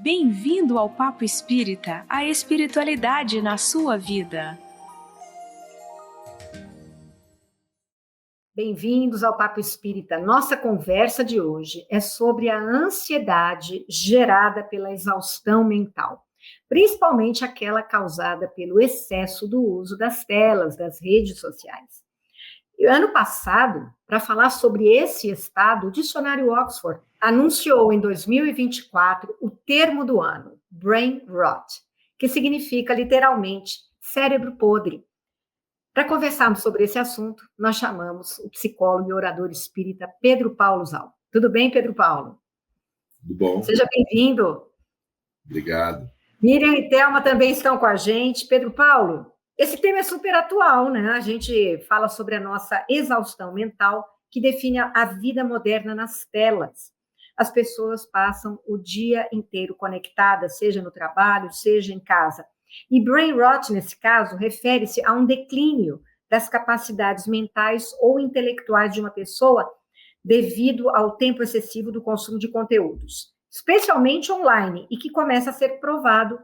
Bem-vindo ao Papo Espírita, a espiritualidade na sua vida. Bem-vindos ao Papo Espírita. Nossa conversa de hoje é sobre a ansiedade gerada pela exaustão mental, principalmente aquela causada pelo excesso do uso das telas, das redes sociais. E ano passado, para falar sobre esse estado, o dicionário Oxford anunciou em 2024 o termo do ano, brain rot, que significa literalmente cérebro podre. Para conversarmos sobre esse assunto, nós chamamos o psicólogo e orador espírita Pedro Paulo Zal. Tudo bem, Pedro Paulo? Tudo bom. Seja bem-vindo. Obrigado. Miriam e Thelma também estão com a gente. Pedro Paulo, esse tema é super atual, né? A gente fala sobre a nossa exaustão mental, que define a vida moderna nas telas. As pessoas passam o dia inteiro conectadas, seja no trabalho, seja em casa. E brain rot, nesse caso, refere-se a um declínio das capacidades mentais ou intelectuais de uma pessoa devido ao tempo excessivo do consumo de conteúdos, especialmente online, e que começa a ser provado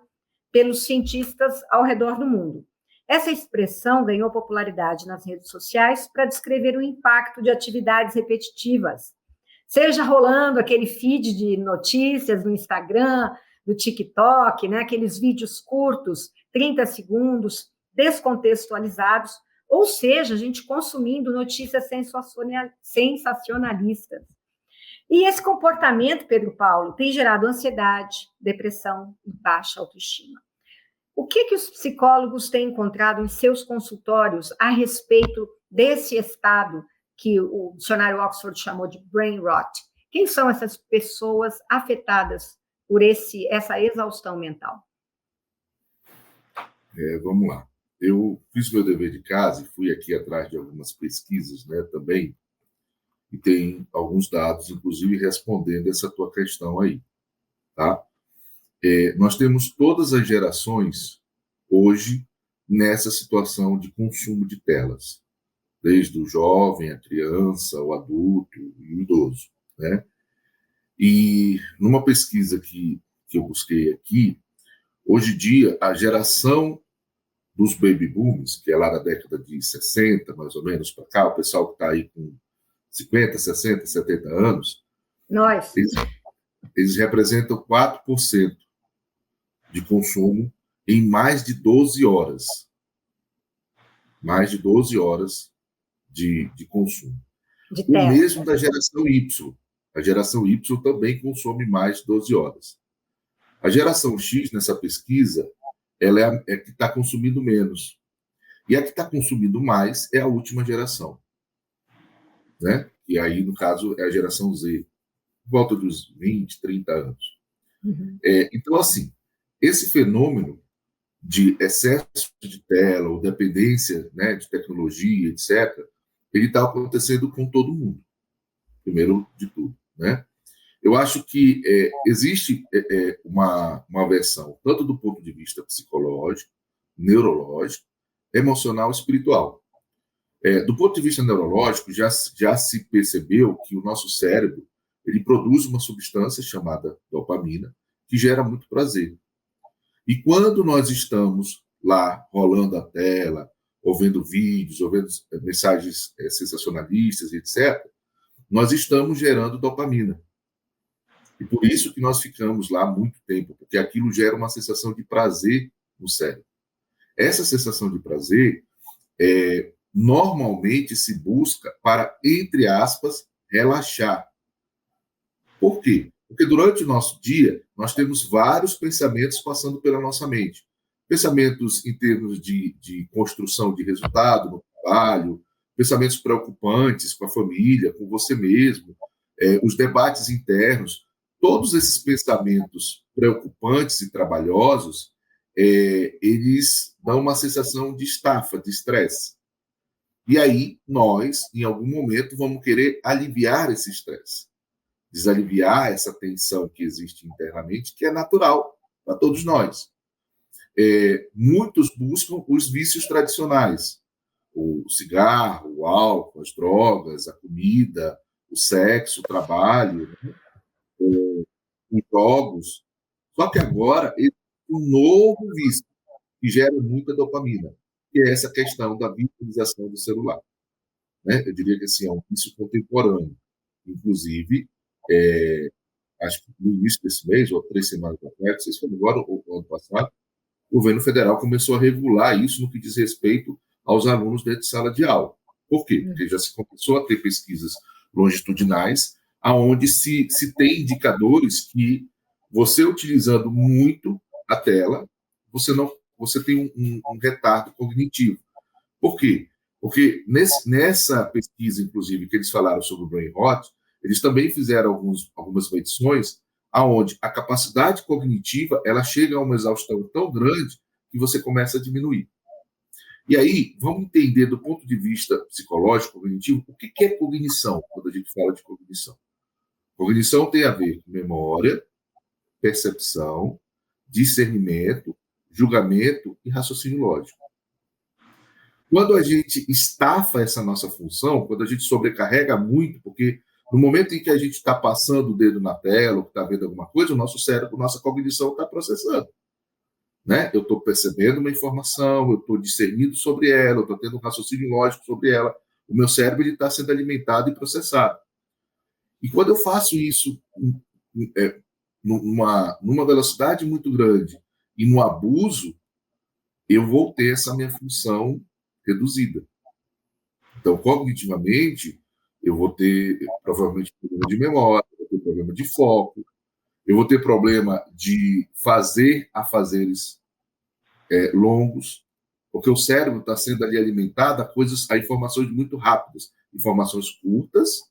pelos cientistas ao redor do mundo. Essa expressão ganhou popularidade nas redes sociais para descrever o impacto de atividades repetitivas, seja rolando aquele feed de notícias no Instagram, do TikTok, né, aqueles vídeos curtos, 30 segundos, descontextualizados, ou seja, a gente consumindo notícias sensacionalistas. E esse comportamento, Pedro Paulo, tem gerado ansiedade, depressão e baixa autoestima. O que os psicólogos têm encontrado em seus consultórios a respeito desse estado que o dicionário Oxford chamou de brain rot? Quem são essas pessoas afetadas por essa exaustão mental? Vamos lá. Eu fiz meu dever de casa e fui aqui atrás de algumas pesquisas, né, também, e tem alguns dados, inclusive, respondendo essa tua questão aí, tá? Nós temos todas as gerações hoje nessa situação de consumo de telas, desde o jovem, a criança, o adulto e o idoso, né? E numa pesquisa que eu busquei aqui, hoje em dia, a geração dos baby boomers, que é lá da década de 60, mais ou menos, para cá, o pessoal que está aí com 50, 60, 70 anos, Nós. Eles representam 4% de consumo em mais de 12 horas. Mais de 12 horas de consumo. O mesmo da geração Y. A geração Y também consome mais de 12 horas. A geração X, nessa pesquisa, ela é que está consumindo menos. E a que está consumindo mais é a última geração. Né? E aí, no caso, é a geração Z, volta dos 20, 30 anos. Uhum. Então, assim, esse fenômeno de excesso de tela ou dependência, né, de tecnologia, etc., ele está acontecendo com todo mundo, primeiro de tudo. Né? Eu acho que existe uma versão, tanto do ponto de vista psicológico, neurológico, emocional e espiritual. Do ponto de vista neurológico, já se percebeu que o nosso cérebro ele produz uma substância chamada dopamina, que gera muito prazer. E quando nós estamos lá rolando a tela, ou vendo vídeos, ou vendo mensagens sensacionalistas, etc., nós estamos gerando dopamina. E por isso que nós ficamos lá muito tempo, porque aquilo gera uma sensação de prazer no cérebro. Essa sensação de prazer normalmente se busca para, entre aspas, relaxar. Por quê? Porque durante o nosso dia, nós temos vários pensamentos passando pela nossa mente. Pensamentos em termos de construção de resultado no trabalho, pensamentos preocupantes com a família, com você mesmo, os debates internos. Todos esses pensamentos preocupantes e trabalhosos, eles dão uma sensação de estafa, de estresse. E aí, nós, em algum momento, vamos querer aliviar esse estresse. Desaliviar essa tensão que existe internamente, que é natural para todos nós. Muitos buscam os vícios tradicionais, o cigarro, o álcool, as drogas, a comida, o sexo, o trabalho, né? Os jogos. Só que agora existe um novo vício que gera muita dopamina, que é essa questão da vitimização do celular. Né? Eu diria que assim, é um vício contemporâneo. Inclusive, acho que no início desse mês, ou 3 semanas atrás, não sei se foi agora ou ano passado, o governo federal começou a regular isso no que diz respeito aos alunos dentro de sala de aula. Por quê? Porque já se começou a ter pesquisas longitudinais, aonde se tem indicadores que você utilizando muito a tela, você tem um retardo cognitivo. Por quê? Porque nessa pesquisa, inclusive, que eles falaram sobre o Brain Rot, eles também fizeram algumas medições aonde a capacidade cognitiva ela chega a uma exaustão tão grande que você começa a diminuir. E aí, vamos entender do ponto de vista psicológico, cognitivo, o que é cognição, quando a gente fala de cognição. Cognição tem a ver com memória, percepção, discernimento, julgamento e raciocínio lógico. Quando a gente estafa essa nossa função, quando a gente sobrecarrega muito, porque no momento em que a gente está passando o dedo na tela, ou está vendo alguma coisa, o nosso cérebro, nossa cognição está processando. Né? Eu estou percebendo uma informação, eu estou discernindo sobre ela, eu estou tendo um raciocínio lógico sobre ela. O meu cérebro está sendo alimentado e processado. E quando eu faço isso numa velocidade muito grande e no abuso, eu vou ter essa minha função reduzida. Então, cognitivamente, eu vou ter provavelmente problema de memória, eu vou ter problema de foco, eu vou ter problema de fazer afazeres longos, porque o cérebro está sendo ali alimentado a informações muito rápidas, informações curtas,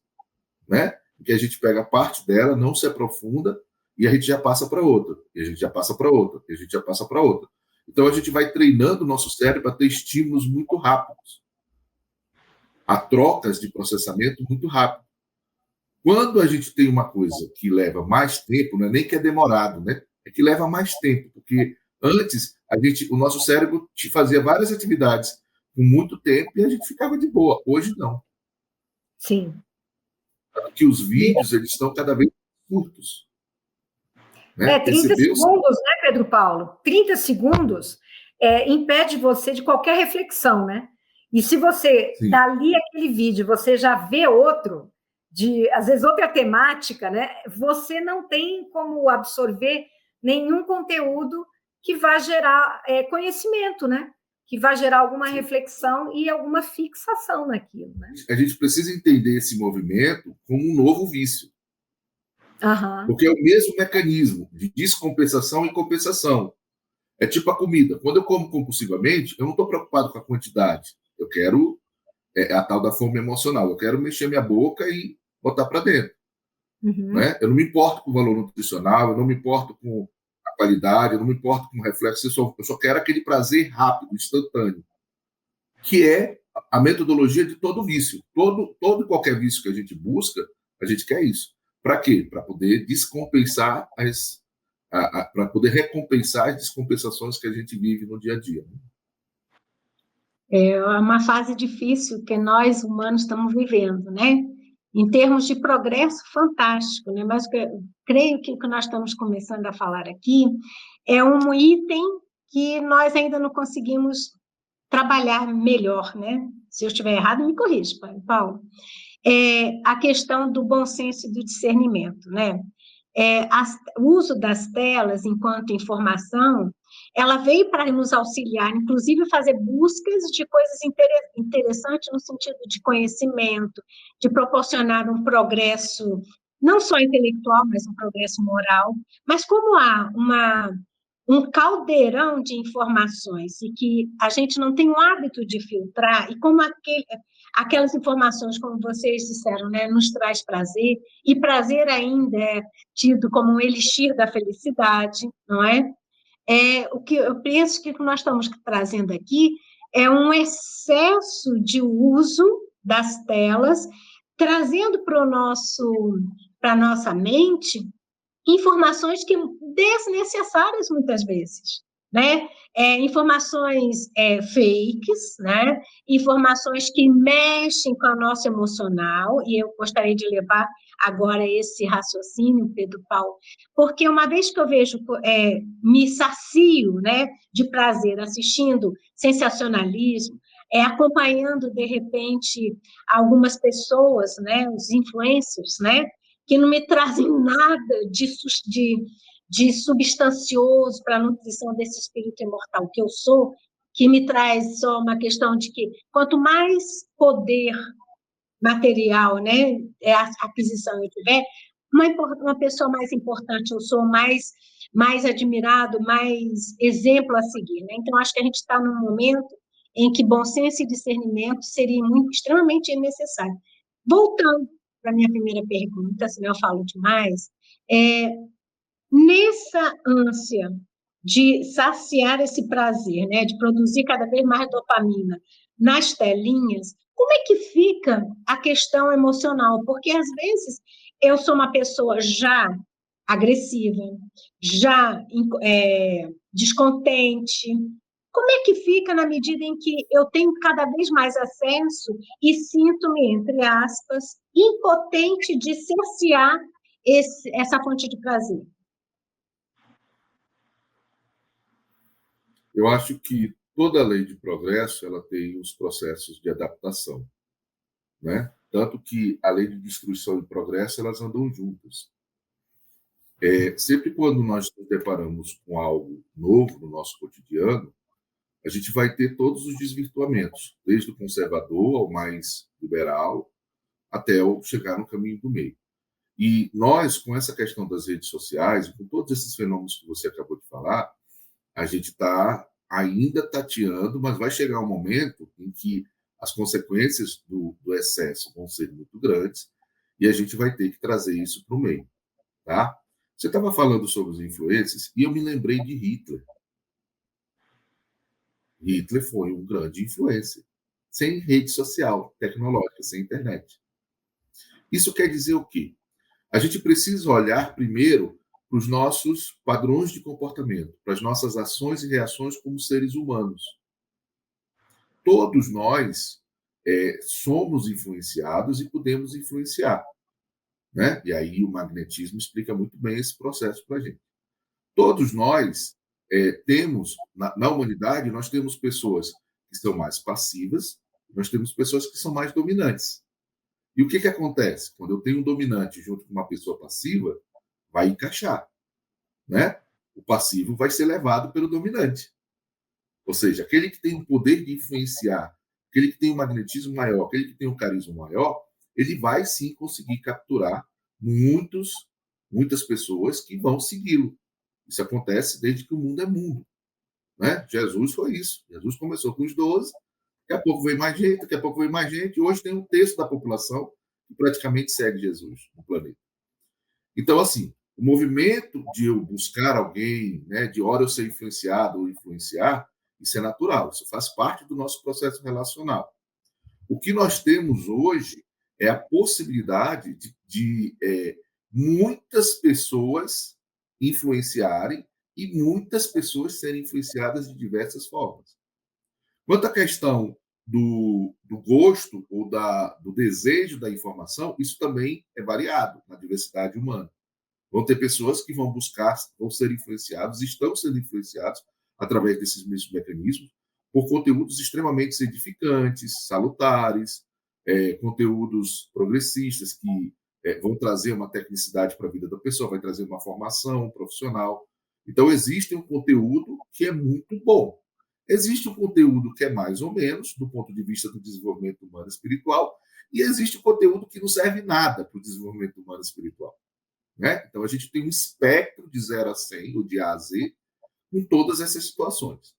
né? Que a gente pega parte dela, não se aprofunda, e a gente já passa para outra, e a gente já passa para outra, e a gente já passa para outra. Então, a gente vai treinando o nosso cérebro para ter estímulos muito rápidos, a trocas de processamento muito rápido. Quando a gente tem uma coisa que leva mais tempo, não é nem que é demorado, né? É que leva mais tempo, porque antes o nosso cérebro fazia várias atividades com muito tempo e a gente ficava de boa. Hoje não. Sim. Porque os vídeos eles estão cada vez mais curtos. Né? 30 segundos, né, Pedro Paulo? 30 segundos impede você de qualquer reflexão, né? E se você, Sim, dali aquele vídeo, você já vê outro, às vezes outra temática, né? Você não tem como absorver nenhum conteúdo que vá gerar conhecimento, né? Que vai gerar alguma reflexão e alguma fixação naquilo, né? A gente precisa entender esse movimento como um novo vício. Uhum. Porque é o mesmo mecanismo de descompensação e compensação. É tipo a comida. Quando eu como compulsivamente, eu não estou preocupado com a quantidade. Eu quero a tal da fome emocional. Eu quero mexer minha boca e botar para dentro. Uhum. Né? Eu não me importo com o valor nutricional, eu não me importo com a qualidade, eu não me importo com o reflexo. Eu só quero aquele prazer rápido, instantâneo, que é a metodologia de todo vício. Todo e qualquer vício que a gente busca, a gente quer isso. Para quê? Para poder descompensar para poder recompensar as descompensações que a gente vive no dia a dia. É uma fase difícil que nós, humanos, estamos vivendo, né? Em termos de progresso fantástico, né? Mas creio que o que nós estamos começando a falar aqui é um item que nós ainda não conseguimos trabalhar melhor, né? Se eu estiver errado, me corrija, Paulo. A questão do bom senso e do discernimento, né? O uso das telas enquanto informação, ela veio para nos auxiliar, inclusive fazer buscas de coisas interessantes no sentido de conhecimento, de proporcionar um progresso, não só intelectual, mas um progresso moral. Mas como há um caldeirão de informações e que a gente não tem o hábito de filtrar, e como aquelas informações, como vocês disseram, né, nos traz prazer, e prazer ainda é tido como um elixir da felicidade, não é? O que eu penso que nós estamos trazendo aqui é um excesso de uso das telas, trazendo para a nossa mente informações que desnecessárias muitas vezes, né? Informações fakes, né? Informações que mexem com o nosso emocional, e eu gostaria de levar agora esse raciocínio, Pedro Paulo, porque uma vez que eu vejo, me sacio, né, de prazer assistindo sensacionalismo, acompanhando, de repente, algumas pessoas, né, os influencers, né, que não me trazem nada de substancioso para a nutrição desse espírito imortal que eu sou, que me traz só uma questão de que quanto mais poder material, né, a aquisição eu tiver, uma pessoa mais importante eu sou, mais admirado, mais exemplo a seguir, né? Então, acho que a gente está num momento em que bom senso e discernimento seria extremamente necessário. Voltando para a minha primeira pergunta, senão eu falo demais, nessa ânsia de saciar esse prazer, né, de produzir cada vez mais dopamina nas telinhas, como é que fica a questão emocional? Porque, às vezes, eu sou uma pessoa já agressiva, já descontente. Como é que fica na medida em que eu tenho cada vez mais acesso e sinto-me, entre aspas, impotente de saciar essa fonte de prazer? Eu acho que toda lei de progresso ela tem os processos de adaptação, né? Tanto que a lei de destruição e progresso elas andam juntas. Sempre quando nós nos deparamos com algo novo no nosso cotidiano, a gente vai ter todos os desvirtuamentos, desde o conservador ao mais liberal, até o chegar no caminho do meio. E nós, com essa questão das redes sociais, com todos esses fenômenos que você acabou de falar, a gente está ainda tateando, mas vai chegar um momento em que as consequências do excesso vão ser muito grandes e a gente vai ter que trazer isso para o meio, tá? Você estava falando sobre os influencers e eu me lembrei de Hitler. Hitler foi um grande influencer, sem rede social, tecnológica, sem internet. Isso quer dizer o quê? A gente precisa olhar primeiro para os nossos padrões de comportamento, para as nossas ações e reações como seres humanos. Todos nós somos influenciados e podemos influenciar, né? E aí o magnetismo explica muito bem esse processo para a gente. Todos nós temos, na humanidade, nós temos pessoas que são mais passivas, nós temos pessoas que são mais dominantes. E o que acontece? Quando eu tenho um dominante junto com uma pessoa passiva, vai encaixar, né? O passivo vai ser levado pelo dominante. Ou seja, aquele que tem o poder de influenciar, aquele que tem um magnetismo maior, aquele que tem um carisma maior, ele vai sim conseguir capturar muitas pessoas que vão segui-lo. Isso acontece desde que o mundo é mundo, né? Jesus foi isso. Jesus começou com os 12, daqui a pouco veio mais gente, daqui a pouco veio mais gente, e hoje tem um terço da população que praticamente segue Jesus no planeta. Então, assim, o movimento de eu buscar alguém, né, de hora eu ser influenciado ou influenciar, isso é natural, isso faz parte do nosso processo relacional. O que nós temos hoje é a possibilidade de muitas pessoas influenciarem e muitas pessoas serem influenciadas de diversas formas. Quanto à questão do gosto ou do desejo da informação, isso também é variado na diversidade humana. Vão ter pessoas que vão buscar, vão ser influenciados, estão sendo influenciados através desses mesmos mecanismos por conteúdos extremamente edificantes, salutares, conteúdos progressistas que vão trazer uma tecnicidade para a vida da pessoa, vai trazer uma formação profissional. Então, existe um conteúdo que é muito bom. Existe um conteúdo que é mais ou menos, do ponto de vista do desenvolvimento humano e espiritual, e existe um conteúdo que não serve nada para o desenvolvimento humano e espiritual. Né? Então, a gente tem um espectro de 0 a 100, ou de A a Z, com todas essas situações.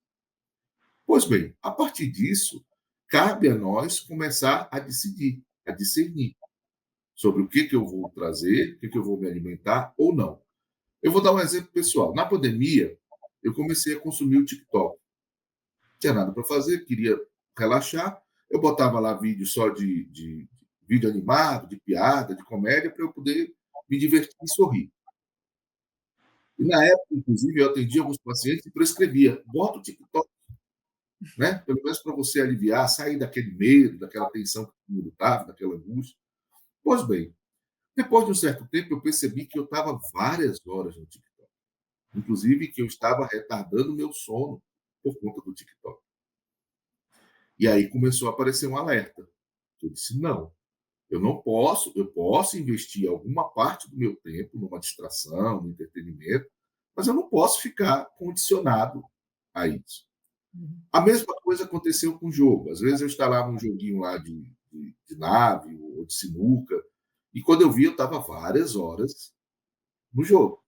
Pois bem, a partir disso, cabe a nós começar a decidir, a discernir sobre o que eu vou trazer, o que eu vou me alimentar ou não. Eu vou dar um exemplo pessoal. Na pandemia, eu comecei a consumir o TikTok. Não tinha nada para fazer, queria relaxar. Eu botava lá vídeo só de vídeo animado, de piada, de comédia, para eu poder me divertir e sorrir. E na época, inclusive, eu atendia alguns pacientes e prescrevia, bota o TikTok, né? Pelo menos para você aliviar, sair daquele medo, daquela tensão que o mundo estava, daquela angústia. Pois bem, depois de um certo tempo, eu percebi que eu estava várias horas no TikTok. Inclusive que eu estava retardando o meu sono por conta do TikTok. E aí começou a aparecer um alerta. Eu disse, não, eu posso investir alguma parte do meu tempo numa distração, no entretenimento, mas eu não posso ficar condicionado a isso. A mesma coisa aconteceu com o jogo. Às vezes eu instalava um joguinho lá de nave ou de sinuca, e quando eu vi, eu estava várias horas no jogo.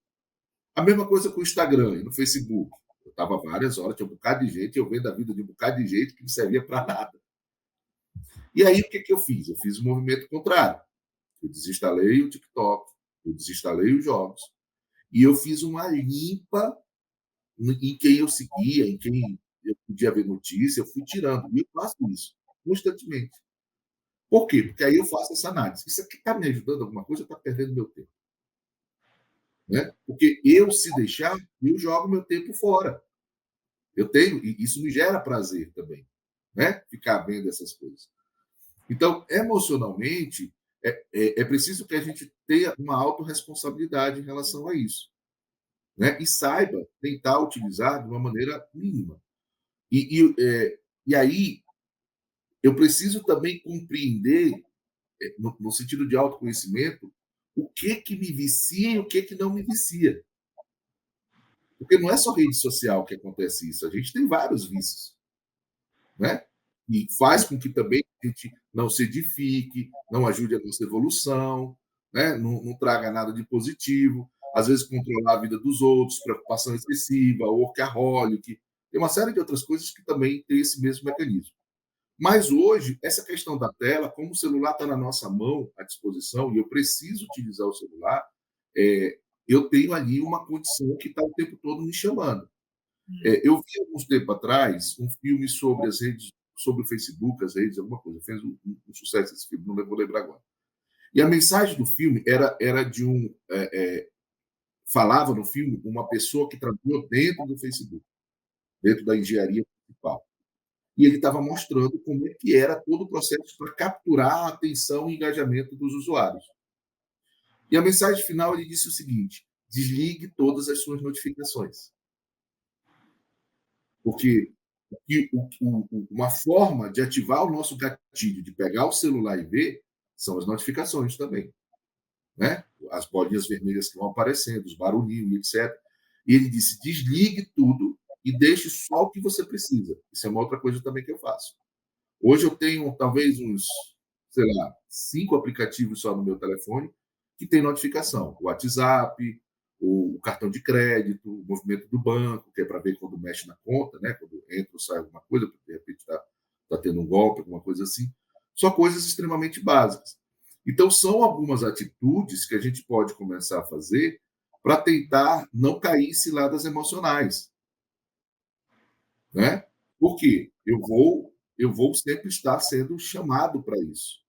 A mesma coisa com o Instagram e no Facebook. Eu estava várias horas, tinha um bocado de gente, eu vendo a vida de um bocado de gente que não servia para nada. E aí, o que eu fiz? Eu fiz o movimento contrário. Eu desinstalei o TikTok, eu desinstalei os jogos, e eu fiz uma limpa em quem eu seguia, em quem eu podia ver notícia, eu fui tirando. E eu faço isso constantemente. Por quê? Porque aí eu faço essa análise. Isso aqui está me ajudando alguma coisa ou está perdendo meu tempo? Né? Porque eu, se deixar, eu jogo meu tempo fora. Eu tenho, e isso me gera prazer também, né? Ficar vendo essas coisas. Então, emocionalmente, é preciso que a gente tenha uma autorresponsabilidade em relação a isso, né? E saiba tentar utilizar de uma maneira mínima. E aí, eu preciso também compreender, no sentido de autoconhecimento, o que me vicia e o que não me vicia. Porque não é só rede social que acontece isso, a gente tem vários vícios, né? E faz com que também a gente não se edifique, não ajude a nossa evolução, né? Não traga nada de positivo, às vezes controlar a vida dos outros, preocupação excessiva, workaholic, tem uma série de outras coisas que também tem esse mesmo mecanismo. Mas hoje, essa questão da tela, como o celular está na nossa mão, à disposição, e eu preciso utilizar o celular, eu tenho ali uma condição que está o tempo todo me chamando. Eu vi alguns tempo atrás um filme sobre as redes, sobre o Facebook, as redes, alguma coisa. Fez um sucesso esse filme, não vou lembrar agora. E a mensagem do filme era de um. Falava no filme uma pessoa que trabalhou dentro do Facebook, dentro da engenharia principal. E ele estava mostrando como é que era todo o processo para capturar a atenção e engajamento dos usuários. E a mensagem final ele disse o seguinte: desligue todas as suas notificações. Porque uma forma de ativar o nosso gatilho, de pegar o celular e ver, são as notificações também. Né? As bolinhas vermelhas que vão aparecendo, os barulhinhos, etc. E ele disse, desligue tudo e deixe só o que você precisa. Isso é uma outra coisa também que eu faço. Hoje eu tenho talvez uns, 5 aplicativos só no meu telefone que tem notificação. O WhatsApp, o cartão de crédito, o movimento do banco, que é para ver quando mexe na conta, né? Quando entra ou sai alguma coisa, de repente está tendo um golpe, alguma coisa assim. Só coisas extremamente básicas. Então, são algumas atitudes que a gente pode começar a fazer para tentar não cair em ciladas emocionais. Né? Por quê? Eu vou sempre estar sendo chamado para isso.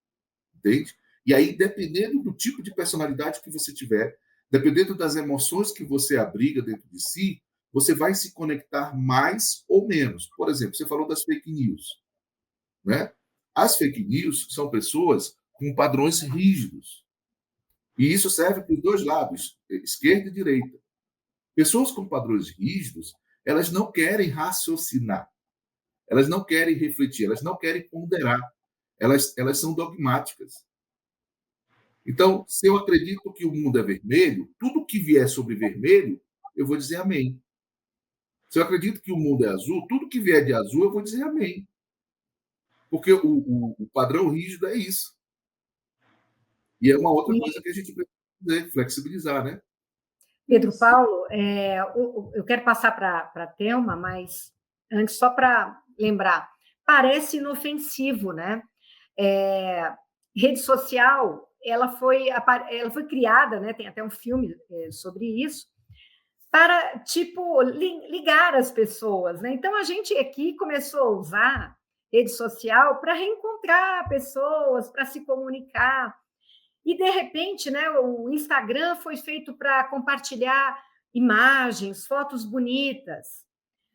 Entende? E aí, dependendo do tipo de personalidade que você tiver, dependendo das emoções que você abriga dentro de si, você vai se conectar mais ou menos. Por exemplo, você falou das fake news. Né? As fake news são pessoas com padrões rígidos. E isso serve para os dois lados, esquerda e direita. Pessoas com padrões rígidos, elas não querem raciocinar, elas não querem refletir, elas não querem ponderar, elas são dogmáticas. Então, se eu acredito que o mundo é vermelho, tudo que vier sobre vermelho, eu vou dizer amém. Se eu acredito que o mundo é azul, tudo que vier de azul, eu vou dizer amém. Porque o padrão rígido é isso. E é uma outra coisa que a gente precisa fazer, flexibilizar, né? Pedro Paulo, eu quero passar para a Thelma, mas antes, só para lembrar, parece inofensivo, né? Rede social, ela foi criada, né? Tem até um filme sobre isso, para, tipo, ligar as pessoas, né? Então, a gente aqui começou a usar rede social para reencontrar pessoas, para se comunicar. E, de repente, né, o Instagram foi feito para compartilhar imagens, fotos bonitas.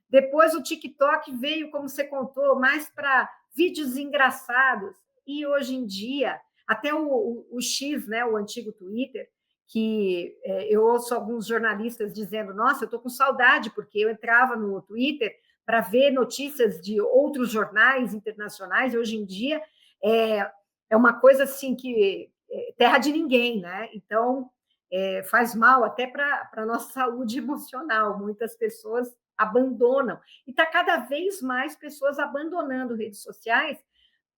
Depois o TikTok veio, como você contou, mais para vídeos engraçados. E hoje em dia, até o X, né, o antigo Twitter, que eu ouço alguns jornalistas dizendo, nossa, eu estou com saudade, porque eu entrava no Twitter para ver notícias de outros jornais internacionais, e hoje em dia é uma coisa assim que terra de ninguém, né? Então, faz mal até para a nossa saúde emocional. Muitas pessoas abandonam. E está cada vez mais pessoas abandonando redes sociais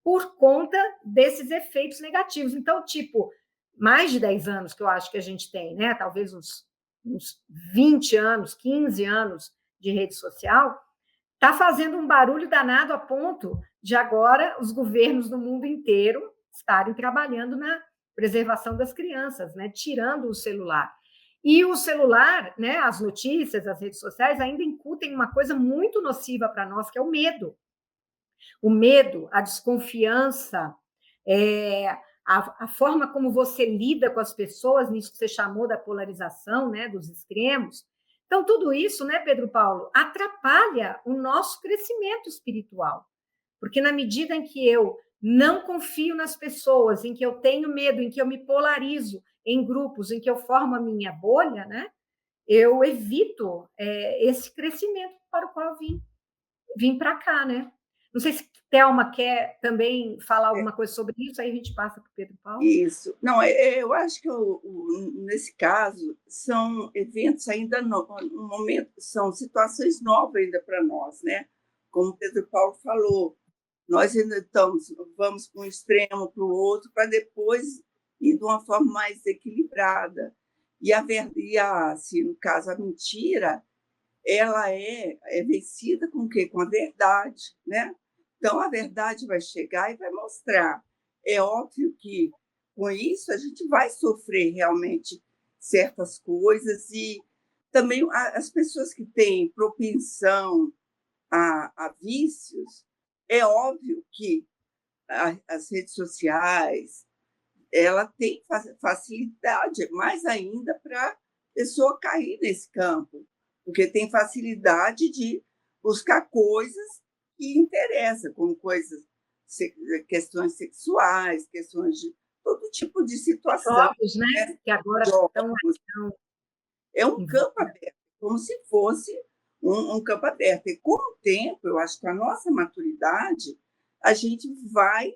por conta desses efeitos negativos. Então, tipo, mais de 10 anos que eu acho que a gente tem, né? Talvez uns 20 anos, 15 anos de rede social, está fazendo um barulho danado a ponto de agora os governos do mundo inteiro estarem trabalhando na preservação das crianças, né? Tirando o celular. E o celular, né, as notícias, as redes sociais ainda incutem uma coisa muito nociva para nós, que é o medo. O medo, a desconfiança, a forma como você lida com as pessoas, nisso que você chamou da polarização, né, dos extremos. Então, tudo isso, né, Pedro Paulo, atrapalha o nosso crescimento espiritual. Porque na medida em que eu não confio nas pessoas, em que eu tenho medo, em que eu me polarizo em grupos, em que eu formo a minha bolha, né, eu evito esse crescimento para o qual vim para cá, né? Não sei se Thelma quer também falar alguma coisa sobre isso, aí a gente passa para o Pedro Paulo. Isso. Não, eu acho que nesse caso são eventos ainda no momento, são situações novas ainda para nós, né? Como o Pedro Paulo falou, nós ainda vamos para um extremo para o outro, para depois ir de uma forma mais equilibrada. E assim, no caso, a mentira, ela é vencida com o quê? Com a verdade, né? Então, a verdade vai chegar e vai mostrar. É óbvio que, com isso, a gente vai sofrer realmente certas coisas e também as pessoas que têm propensão a vícios, é óbvio que as redes sociais ela tem facilidade, mais ainda para a pessoa cair nesse campo, porque tem facilidade de buscar coisas que interessam, como questões sexuais, questões de todo tipo de situação. Jogos, né? Que agora estão... É um campo aberto, como se fosse um campo aberto. E com o tempo, eu acho que a nossa maturidade, a gente vai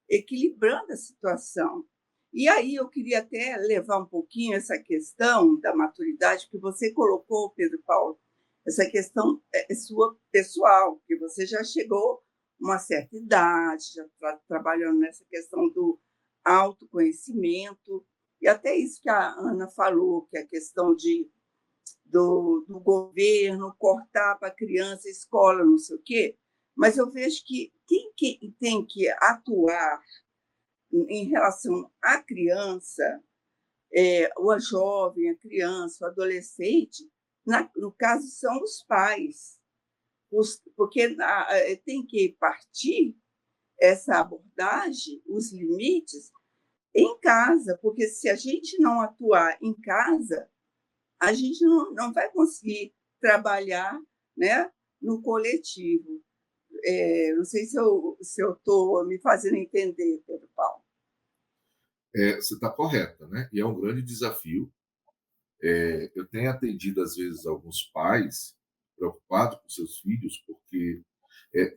equilibrando a situação. E aí eu queria até levar um pouquinho essa questão da maturidade, que você colocou, Pedro Paulo, essa questão é sua pessoal, que você já chegou a uma certa idade, já está trabalhando nessa questão do autoconhecimento, e até isso que a Ana falou, que é a questão do governo cortar para a criança, escola, não sei o quê, mas eu vejo que quem tem que atuar em relação à criança, ou a jovem, a criança, o adolescente, no caso, são os pais, porque tem que partir essa abordagem, os limites, em casa, porque se a gente não atuar em casa, a gente não vai conseguir trabalhar, né, no coletivo. Não sei se eu estou me fazendo entender, Pedro Paulo. Você está correta, né? E é um grande desafio. Eu tenho atendido, às vezes, alguns pais preocupados com seus filhos, porque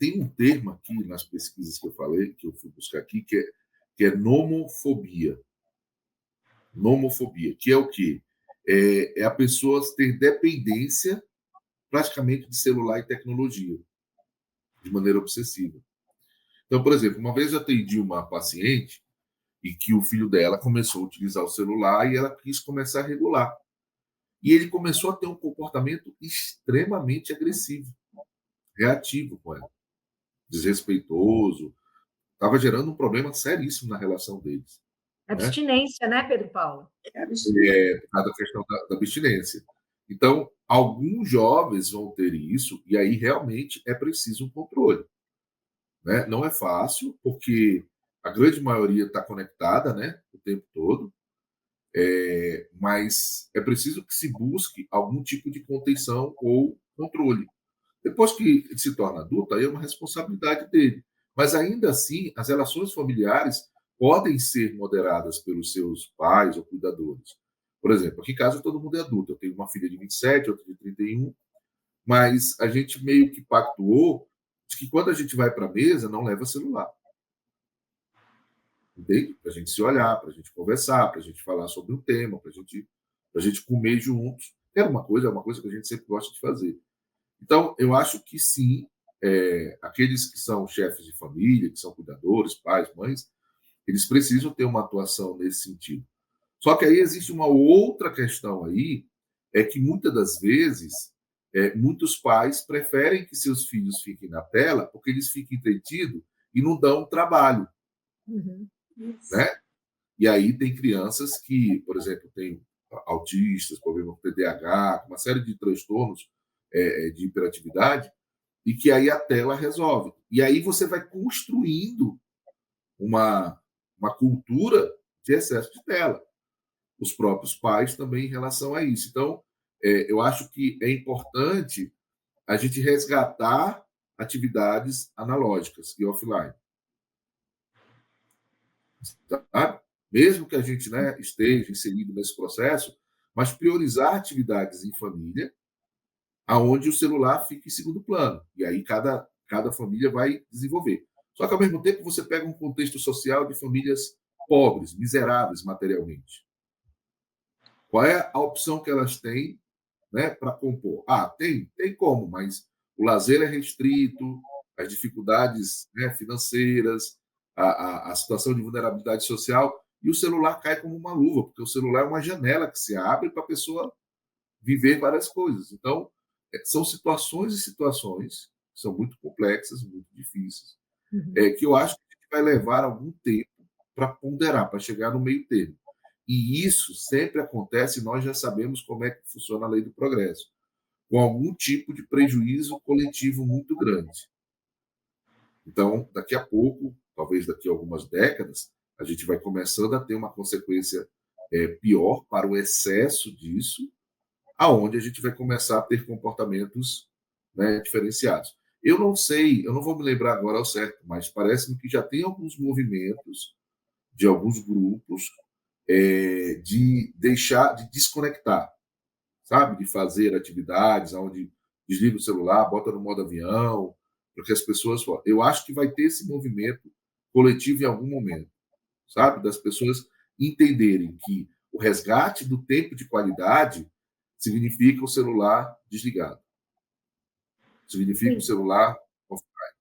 tem um termo aqui nas pesquisas que eu falei, que eu fui buscar aqui, que é nomofobia. Nomofobia, que é o quê? É a pessoa ter dependência praticamente de celular e tecnologia, de maneira obsessiva. Então, por exemplo, uma vez eu atendi uma paciente e que o filho dela começou a utilizar o celular e ela quis começar a regular. E ele começou a ter um comportamento extremamente agressivo, reativo com ela, desrespeitoso, estava gerando um problema seríssimo na relação deles. Abstinência, né, Pedro Paulo? Por causa da questão da abstinência. Então, alguns jovens vão ter isso, e aí realmente é preciso um controle. Né? Não é fácil, porque a grande maioria está conectada, né, o tempo todo. mas é preciso que se busque algum tipo de contenção ou controle. Depois que ele se torna adulto, aí é uma responsabilidade dele. Mas ainda assim, as relações familiares podem ser moderadas pelos seus pais ou cuidadores. Por exemplo, aqui em casa todo mundo é adulto. Eu tenho uma filha de 27, outra de 31, mas a gente meio que pactuou de que quando a gente vai para a mesa, não leva celular. Entende? Para a gente se olhar, para a gente conversar, para a gente falar sobre o tema, para a gente comer juntos. É uma coisa que a gente sempre gosta de fazer. Então, eu acho que sim, aqueles que são chefes de família, que são cuidadores, pais, mães, eles precisam ter uma atuação nesse sentido. Só que aí existe uma outra questão aí, é que muitas das vezes, muitos pais preferem que seus filhos fiquem na tela porque eles ficam entretidos e não dão trabalho, Uhum. né? E aí tem crianças que, por exemplo, têm autistas, problemas com TDAH, uma série de transtornos de hiperatividade, e que aí a tela resolve. E aí você vai construindo uma cultura de excesso de tela. Os próprios pais também em relação a isso. Então, eu acho que é importante a gente resgatar atividades analógicas e offline. Tá? Mesmo que a gente, né, esteja inserido nesse processo, mas priorizar atividades em família, aonde o celular fica em segundo plano. E aí cada família vai desenvolver. Só que, ao mesmo tempo, você pega um contexto social de famílias pobres, miseráveis materialmente. Qual é a opção que elas têm, né, para compor? Tem como, mas o lazer é restrito, as dificuldades, né, financeiras, a situação de vulnerabilidade social, e o celular cai como uma luva, porque o celular é uma janela que se abre para a pessoa viver várias coisas. Então, são situações e situações que são muito complexas, muito difíceis, que eu acho que a gente vai levar algum tempo para ponderar, para chegar no meio termo. E isso sempre acontece, nós já sabemos como é que funciona a lei do progresso, com algum tipo de prejuízo coletivo muito grande. Então, daqui a pouco, talvez daqui a algumas décadas, a gente vai começando a ter uma consequência pior para o excesso disso, aonde a gente vai começar a ter comportamentos, né, diferenciados. Eu não sei, eu não vou me lembrar agora ao certo, mas parece-me que já tem alguns movimentos de alguns grupos de deixar, de desconectar, sabe? De fazer atividades onde desliga o celular, bota no modo avião, porque as pessoas... Eu acho que vai ter esse movimento coletivo em algum momento, sabe? Das pessoas entenderem que o resgate do tempo de qualidade significa o celular desligado. Significa o celular offline,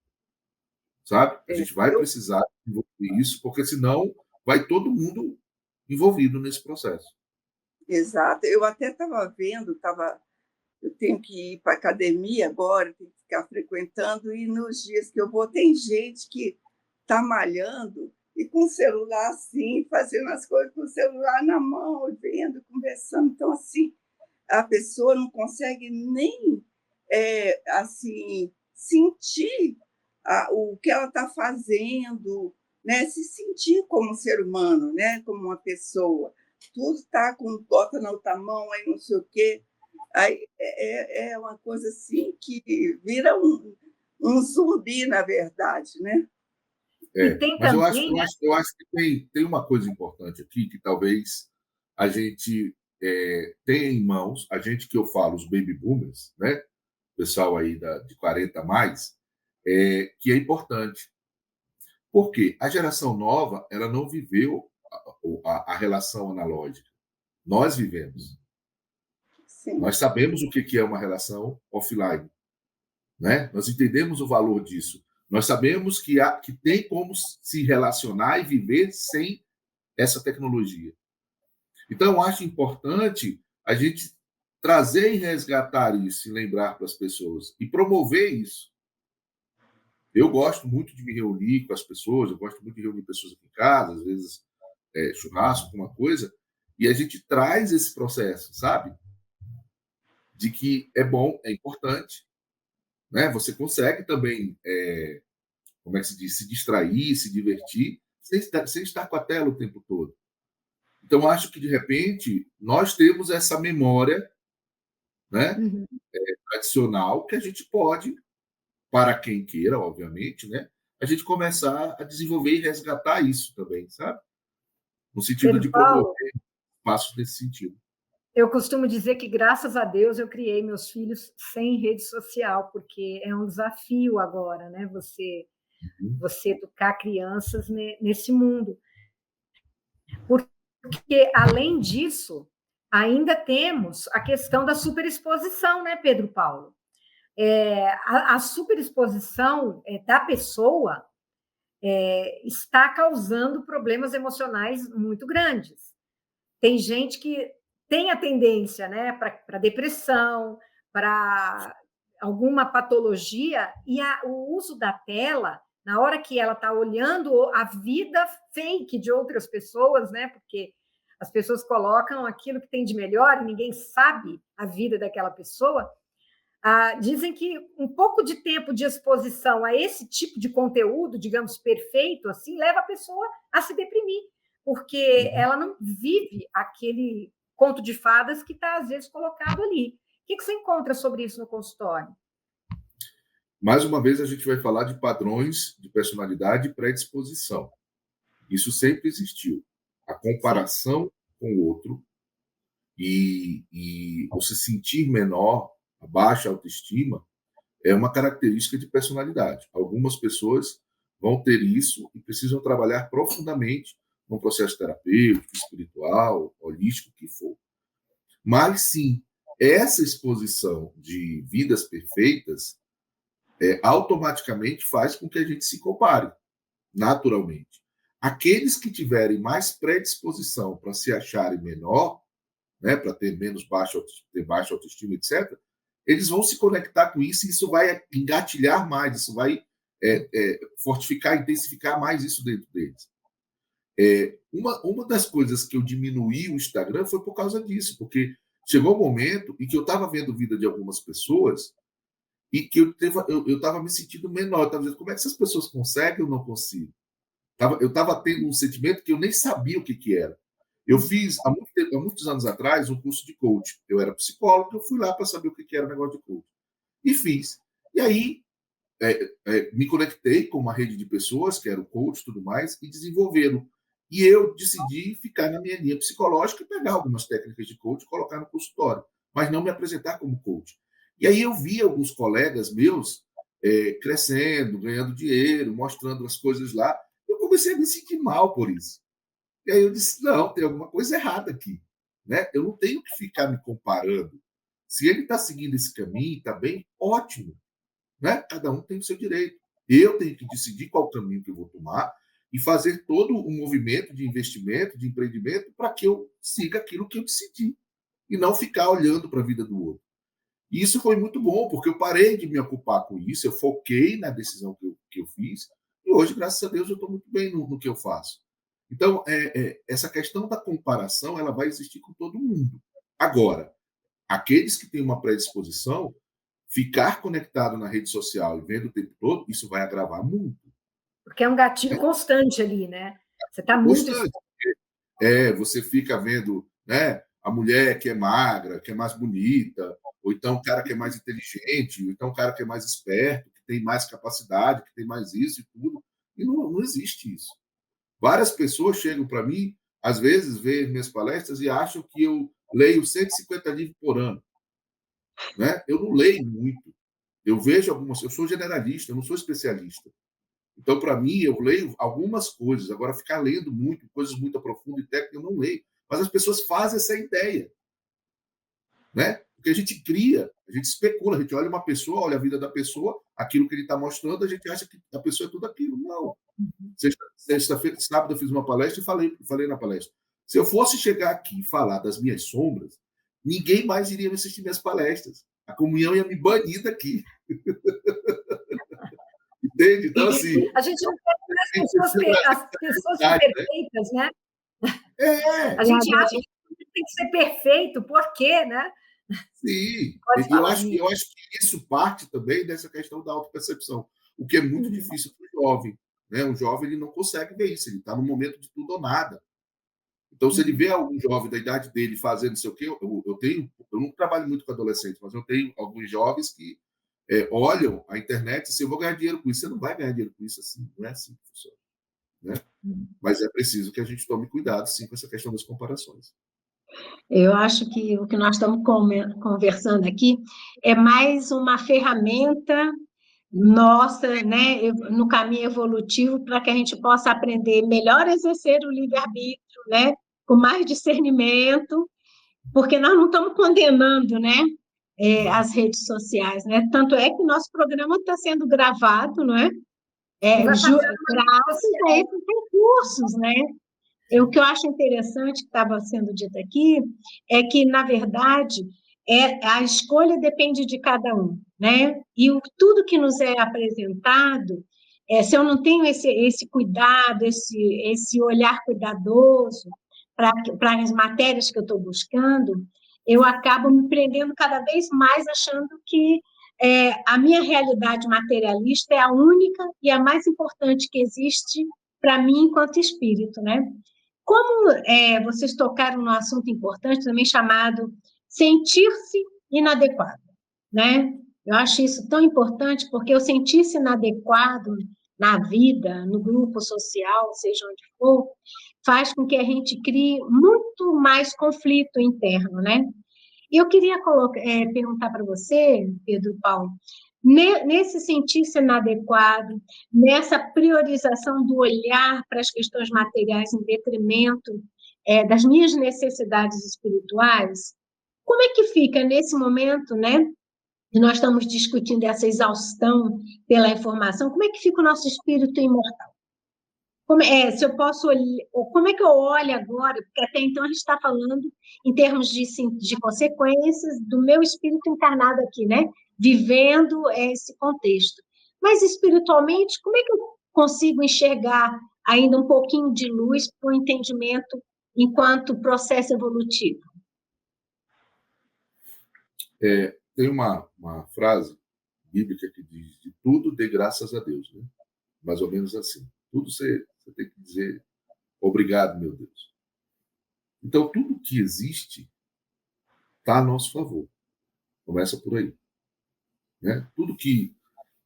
sabe? A gente vai precisar desenvolver isso, porque senão vai todo mundo envolvido nesse processo. Exato. Eu até estava vendo, eu tenho que ir para a academia agora, tenho que ficar frequentando, e nos dias que eu vou, tem gente que está malhando e com o celular assim, fazendo as coisas com o celular na mão, vendo, conversando. Então, assim, a pessoa não consegue nem assim sentir o que ela está fazendo, né? Se sentir como um ser humano, né? Como uma pessoa. Tudo está com bota na outra mão, aí não sei o quê. Aí é uma coisa assim que vira um zumbi, na verdade, né? Mas eu acho que tem uma coisa importante aqui que talvez a gente tenha em mãos, a gente que eu falo, os baby boomers, né? Pessoal aí de 40 a mais, que é importante. Por quê? A geração nova ela não viveu a relação analógica. Nós vivemos. Sim. Nós sabemos o que é uma relação offline, né? Nós entendemos o valor disso. Nós sabemos que tem como se relacionar e viver sem essa tecnologia. Então, eu acho importante a gente trazer e resgatar isso, e lembrar para as pessoas, e promover isso. Eu gosto muito de me reunir com as pessoas, eu gosto muito de reunir pessoas aqui em casa, às vezes churrasco, alguma coisa, e a gente traz esse processo, sabe? De que é bom, é importante, né? Você consegue também, como é que se diz, se distrair, se divertir, sem estar com a tela o tempo todo. Então, acho que, de repente, nós temos essa memória, né, tradicional que a gente pode, para quem queira, obviamente, né, a gente começar a desenvolver e resgatar isso também, sabe? No sentido Pedro de promover Paulo, passos nesse sentido. eu costumo dizer que, graças a Deus, eu criei meus filhos sem rede social, porque é um desafio agora, né? Você educar crianças nesse mundo. Porque, além disso, ainda temos a questão da superexposição, né, Pedro Paulo? A superexposição da pessoa está causando problemas emocionais muito grandes. Tem gente que tem a tendência, né, para depressão, para alguma patologia, e o uso da tela, na hora que ela está olhando a vida fake de outras pessoas, né, porque as pessoas colocam aquilo que tem de melhor e ninguém sabe a vida daquela pessoa. Dizem que um pouco de tempo de exposição a esse tipo de conteúdo, digamos, perfeito, assim, leva a pessoa a se deprimir, porque ela não vive aquele conto de fadas que está, às vezes, colocado ali. O que você encontra sobre isso no consultório? Mais uma vez, a gente vai falar de padrões de personalidade e predisposição. Isso sempre existiu. A comparação com o outro e o se sentir menor, a baixa autoestima, é uma característica de personalidade. Algumas pessoas vão ter isso e precisam trabalhar profundamente num processo terapêutico, espiritual, holístico, o que for. Mas, sim, essa exposição de vidas perfeitas automaticamente faz com que a gente se compare, naturalmente. Aqueles que tiverem mais predisposição para se acharem menor, né, para ter menos ter baixa autoestima, etc., eles vão se conectar com isso e isso vai engatilhar mais, isso vai fortificar, intensificar mais isso dentro deles. Uma das coisas que eu diminuí o Instagram foi por causa disso, porque chegou um momento em que eu estava vendo a vida de algumas pessoas e que eu estava me sentindo menor. Eu estava dizendo, como é que essas pessoas conseguem ou não consigo? Eu estava tendo um sentimento que eu nem sabia o que era. Eu fiz, há muitos anos atrás, um curso de coach. Eu era psicólogo, eu fui lá para saber o que era o negócio de coach. E fiz. E aí, me conectei com uma rede de pessoas, que era o coach e tudo mais, e desenvolveram. E eu decidi ficar na minha linha psicológica e pegar algumas técnicas de coach e colocar no consultório, mas não me apresentar como coach. E aí eu vi alguns colegas meus crescendo, ganhando dinheiro, mostrando as coisas lá. Eu comecei a me sentir mal por isso. E aí eu disse, não, tem alguma coisa errada aqui. Né? Eu não tenho que ficar me comparando. Se ele está seguindo esse caminho, está bem, ótimo. Né? Cada um tem o seu direito. Eu tenho que decidir qual caminho que eu vou tomar e fazer todo um movimento de investimento, de empreendimento, para que eu siga aquilo que eu decidi. E não ficar olhando para a vida do outro. E isso foi muito bom, porque eu parei de me ocupar com isso, eu foquei na decisão que eu fiz, e hoje, graças a Deus, eu estou muito bem no que eu faço. Então, essa questão da comparação, ela vai existir com todo mundo. Agora, aqueles que têm uma predisposição, ficar conectado na rede social e vendo o tempo todo, isso vai agravar muito. Porque é um gatilho constante ali, né? Você está muito... Você fica vendo, né, a mulher que é magra, que é mais bonita, ou então o cara que é mais inteligente, ou então o cara que é mais esperto, que tem mais capacidade, que tem mais isso e tudo. E não existe isso. Várias pessoas chegam para mim, às vezes, veem minhas palestras e acham que eu leio 150 livros por ano. Né? Eu não leio muito. Eu vejo algumas... Eu sou generalista, eu não sou especialista. Então, para mim, eu leio algumas coisas. Agora, ficar lendo muito, coisas muito profundas e técnicas, eu não leio. Mas as pessoas fazem essa ideia. Né? Porque a gente cria, a gente especula, a gente olha uma pessoa, olha a vida da pessoa, aquilo que ele está mostrando, a gente acha que a pessoa é tudo aquilo. Não. Sexta-feira, sábado, eu fiz uma palestra e falei na palestra. Se eu fosse chegar aqui e falar das minhas sombras, ninguém mais iria me assistir minhas palestras. A comunhão ia me banir daqui. Entende? Então, assim... A gente não quer as pessoas perfeitas, né? A gente acha que tem que ser perfeito, por quê, né? Sim. Eu acho que isso parte também dessa questão da autopercepção, o que é muito difícil para o jovem. Né? O jovem ele não consegue ver isso, ele está no momento de tudo ou nada. Então, se ele vê algum jovem da idade dele fazendo não sei o quê, eu não trabalho muito com adolescentes, mas eu tenho alguns jovens que olham a internet e dizem, eu vou ganhar dinheiro com isso. Você não vai ganhar dinheiro com isso assim, não é assim que funciona. Né? Mas é preciso que a gente tome cuidado, sim, com essa questão das comparações. Eu acho que o que nós estamos conversando aqui é mais uma ferramenta nossa, né, no caminho evolutivo, para que a gente possa aprender melhor a exercer o livre-arbítrio, né, com mais discernimento, porque nós não estamos condenando, né, as redes sociais, né? Tanto é que o nosso programa está sendo gravado, não é? Graças a esses recursos, né? O que eu acho interessante que estava sendo dito aqui é que, na verdade, a escolha depende de cada um, né? E tudo que nos é apresentado, se eu não tenho esse cuidado, esse olhar cuidadoso para as matérias que eu estou buscando, eu acabo me prendendo cada vez mais achando que a minha realidade materialista é a única e a mais importante que existe para mim enquanto espírito, né? Como vocês tocaram num assunto importante também chamado sentir-se inadequado, né? Eu acho isso tão importante porque o sentir-se inadequado na vida, no grupo social, seja onde for, faz com que a gente crie muito mais conflito interno, né? E eu queria perguntar para você, Pedro Paulo, nesse sentir-se inadequado, nessa priorização do olhar para as questões materiais em detrimento das minhas necessidades espirituais, como é que fica nesse momento, né? E nós estamos discutindo essa exaustão pela informação, como é que fica o nosso espírito imortal? Se eu posso, como é que eu olho agora? Porque até então a gente está falando em termos de consequências do meu espírito encarnado aqui, né? Vivendo esse contexto. Mas espiritualmente, como é que eu consigo enxergar ainda um pouquinho de luz para o entendimento enquanto processo evolutivo? Tem uma frase bíblica que diz: de tudo dê graças a Deus, né? Mais ou menos assim. Tudo você tem que dizer obrigado, meu Deus. Então, tudo que existe está a nosso favor. Começa por aí. Né? Tudo que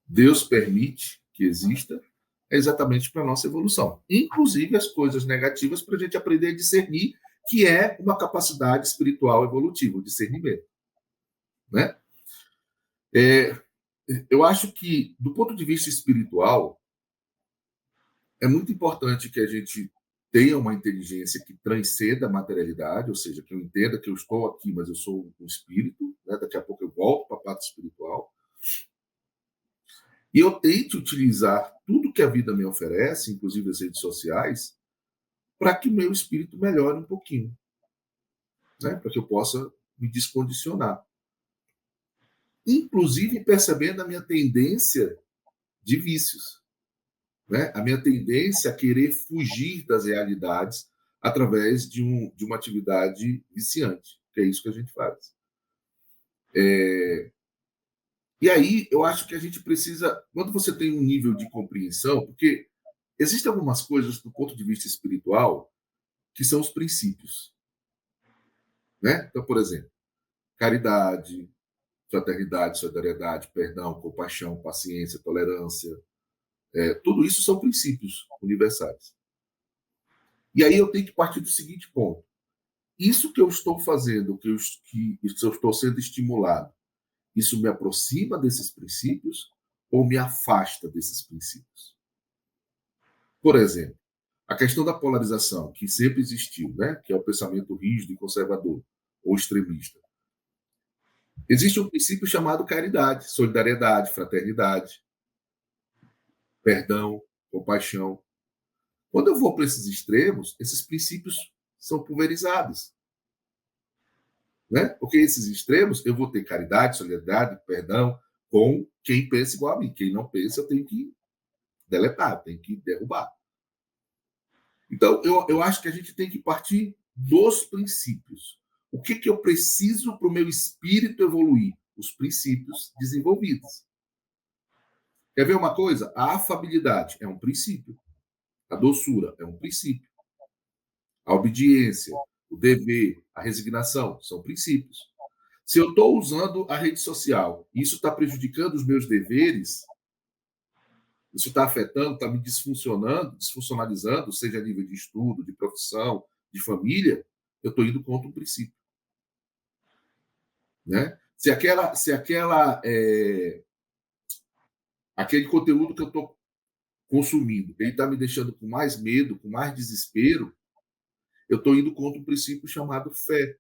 Deus permite que exista é exatamente para a nossa evolução. Inclusive as coisas negativas, para a gente aprender a discernir, que é uma capacidade espiritual evolutiva, o discernimento. Né? Eu acho que, do ponto de vista espiritual, é muito importante que a gente tenha uma inteligência que transcenda a materialidade, ou seja, que eu entenda que eu estou aqui, mas eu sou um espírito, né? Daqui a pouco eu volto para a parte espiritual. E eu tente utilizar tudo que a vida me oferece, inclusive as redes sociais, para que meu espírito melhore um pouquinho, né? Para que eu possa me descondicionar. Inclusive percebendo a minha tendência de vícios, né? A minha tendência a querer fugir das realidades através de uma atividade viciante, que é isso que a gente faz. E aí eu acho que a gente precisa, quando você tem um nível de compreensão, porque existem algumas coisas do ponto de vista espiritual que são os princípios, né? Então, por exemplo, caridade, fraternidade, solidariedade, perdão, compaixão, paciência, tolerância, tudo isso são princípios universais. E aí eu tenho que partir do seguinte ponto: isso que eu estou fazendo, que eu estou sendo estimulado, isso me aproxima desses princípios ou me afasta desses princípios? Por exemplo, a questão da polarização, que sempre existiu, né? Que é o pensamento rígido e conservador, ou extremista. Existe um princípio chamado caridade, solidariedade, fraternidade, perdão, compaixão. Quando eu vou para esses extremos, esses princípios são pulverizados. Né? Porque esses extremos, eu vou ter caridade, solidariedade, perdão, com quem pensa igual a mim. Quem não pensa, eu tenho que deletar, tenho que derrubar. Então, eu acho que a gente tem que partir dos princípios. O que eu preciso para o meu espírito evoluir? Os princípios desenvolvidos. Quer ver uma coisa? A afabilidade é um princípio. A doçura é um princípio. A obediência, o dever, a resignação, são princípios. Se eu estou usando a rede social, e isso está prejudicando os meus deveres, isso está afetando, está me desfuncionalizando, seja a nível de estudo, de profissão, de família, eu estou indo contra um princípio. Né? Se aquele conteúdo que eu estou consumindo, ele está me deixando com mais medo, com mais desespero, eu estou indo contra um princípio chamado fé.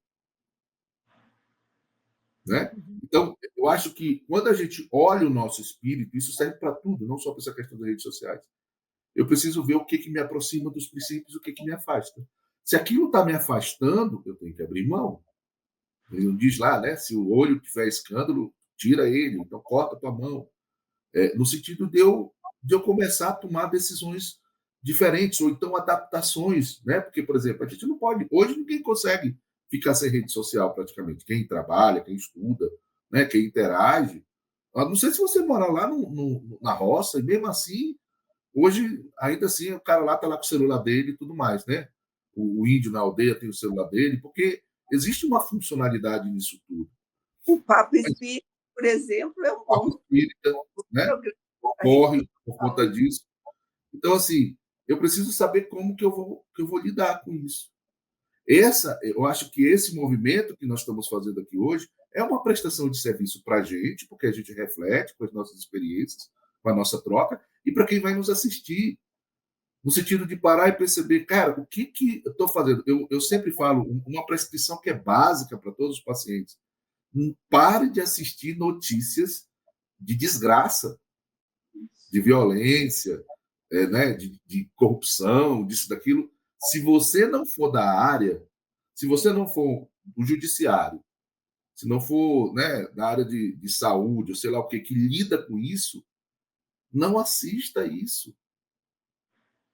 Né? Então, eu acho que quando a gente olha o nosso espírito, isso serve para tudo, não só para essa questão das redes sociais. Eu preciso ver o que me aproxima dos princípios e o que me afasta. Se aquilo está me afastando, eu tenho que abrir mão. Ele não diz lá, né? Se o olho tiver escândalo, tira ele, então corta a tua mão. No sentido de eu começar a tomar decisões diferentes, ou então adaptações, né? Porque, por exemplo, a gente não pode. Hoje ninguém consegue ficar sem rede social praticamente. Quem trabalha, quem estuda, né? Quem interage. Eu não sei se você mora lá na roça, e mesmo assim, hoje, ainda assim, o cara lá está lá com o celular dele e tudo mais, né? O índio na aldeia tem o celular dele, porque existe uma funcionalidade nisso tudo. O Papo Espírita, por exemplo, é um bom espírita, né? Ocorre por conta disso. Então, assim, eu preciso saber como que eu vou lidar com isso. Eu acho que esse movimento que nós estamos fazendo aqui hoje é uma prestação de serviço para a gente, porque a gente reflete com as nossas experiências, com a nossa troca, e para quem vai nos assistir, no sentido de parar e perceber, cara, o que eu estou fazendo? Eu sempre falo, uma prescrição que é básica para todos os pacientes. Pare de assistir notícias de desgraça, de violência, né, de corrupção, disso, daquilo. Se você não for da área, se você não for do judiciário, se não for, né, da área de saúde, ou sei lá o que lida com isso, não assista isso.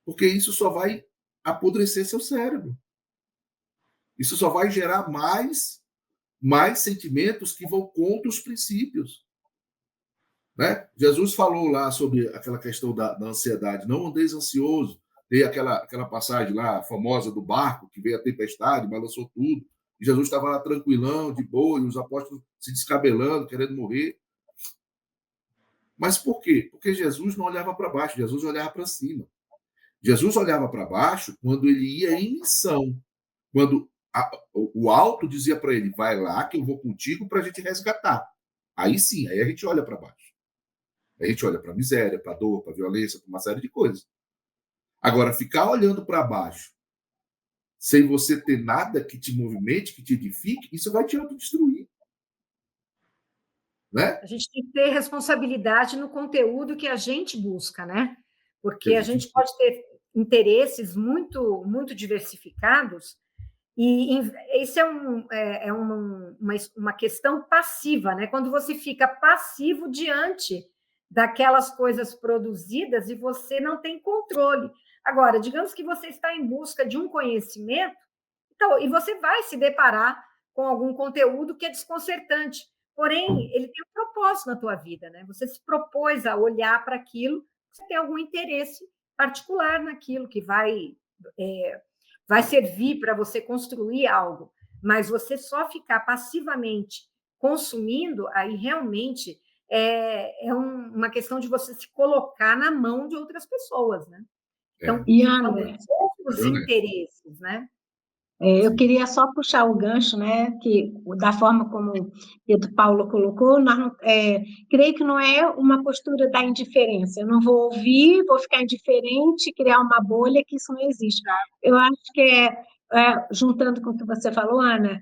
Porque isso só vai apodrecer seu cérebro. Isso só vai gerar mais sentimentos que vão contra os princípios. Né? Jesus falou lá sobre aquela questão da ansiedade. Não andeis ansioso. Tem aquela passagem lá famosa do barco, que veio a tempestade, balançou tudo. E Jesus estava lá tranquilão, de boa, e os apóstolos se descabelando, querendo morrer. Mas por quê? Porque Jesus não olhava para baixo, Jesus olhava para cima. Jesus olhava para baixo quando ele ia em missão. Quando o alto dizia para ele, vai lá que eu vou contigo para a gente resgatar. Aí sim, aí a gente olha para baixo. A gente olha para a miséria, para a dor, para a violência, para uma série de coisas. Agora, ficar olhando para baixo, sem você ter nada que te movimente, que te edifique, isso vai te autodestruir. Né? A gente tem que ter responsabilidade no conteúdo que a gente busca, né? Porque a gente pode ter interesses muito, muito diversificados, e isso é uma questão passiva, né? Quando você fica passivo diante daquelas coisas produzidas e você não tem controle. Agora, digamos que você está em busca de um conhecimento, então, e você vai se deparar com algum conteúdo que é desconcertante, porém, ele tem um propósito na tua vida, né? Você se propôs a olhar para aquilo, você tem algum interesse particular naquilo que vai servir para você construir algo, mas você só ficar passivamente consumindo, aí realmente uma questão de você se colocar na mão de outras pessoas, né? Então, são outros interesses, né? Eu queria só puxar o gancho, né, que da forma como Pedro Paulo colocou, creio que não é uma postura da indiferença. Eu não vou ouvir, vou ficar indiferente, criar uma bolha, que isso não existe. Eu acho que juntando com o que você falou, Ana,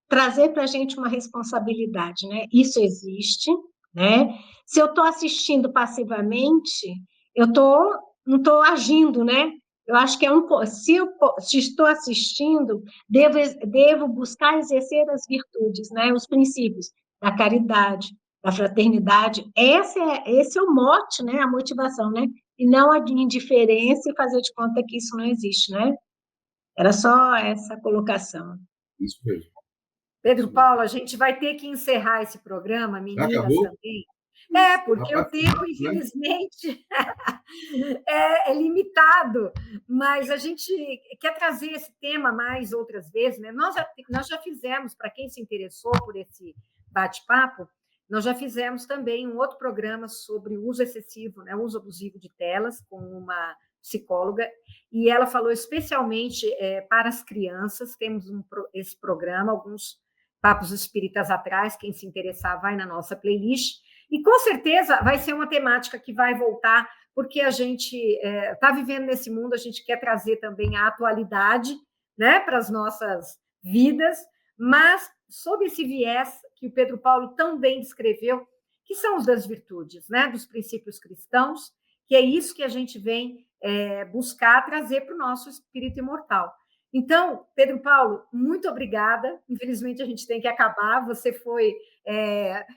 trazer para a gente uma responsabilidade, né? Isso existe, né? Se eu estou assistindo passivamente, não estou agindo, né? Eu acho que se estou assistindo, devo buscar exercer as virtudes, né? Os princípios da caridade, da fraternidade. Esse é o mote, né? A motivação, né? E não a de indiferença e fazer de conta que isso não existe, né? Era só essa colocação. Isso mesmo. Pedro Paulo, a gente vai ter que encerrar esse programa, meninas também. Porque o tempo, infelizmente, é limitado, mas a gente quer trazer esse tema mais outras vezes, né? Nós já fizemos, para quem se interessou por esse bate-papo, nós já fizemos também um outro programa sobre o uso excessivo, né? O uso abusivo de telas, com uma psicóloga, e ela falou especialmente para as crianças. Temos esse programa, alguns papos espíritas atrás, quem se interessar vai na nossa playlist, e com certeza vai ser uma temática que vai voltar, porque a gente está vivendo nesse mundo, a gente quer trazer também a atualidade, né, para as nossas vidas, mas sob esse viés que o Pedro Paulo tão bem descreveu, que são os das virtudes, né, dos princípios cristãos, que é isso que a gente vem buscar trazer para o nosso espírito imortal. Então, Pedro Paulo, muito obrigada. Infelizmente, a gente tem que acabar. Você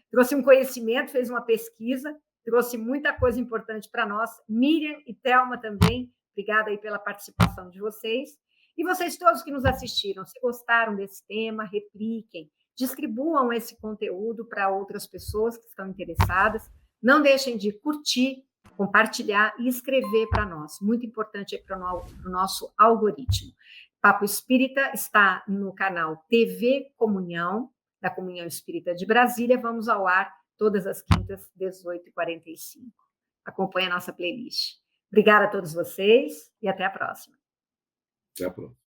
trouxe um conhecimento, fez uma pesquisa, trouxe muita coisa importante para nós. Miriam e Thelma também, obrigada aí pela participação de vocês. E vocês todos que nos assistiram, se gostaram desse tema, repliquem, distribuam esse conteúdo para outras pessoas que estão interessadas. Não deixem de curtir, compartilhar e escrever para nós. Muito importante para o nosso algoritmo. Papo Espírita está no canal TV Comunhão, da Comunhão Espírita de Brasília. Vamos ao ar todas as quintas, 18h45. Acompanhe a nossa playlist. Obrigada a todos vocês e até a próxima. Até a próxima.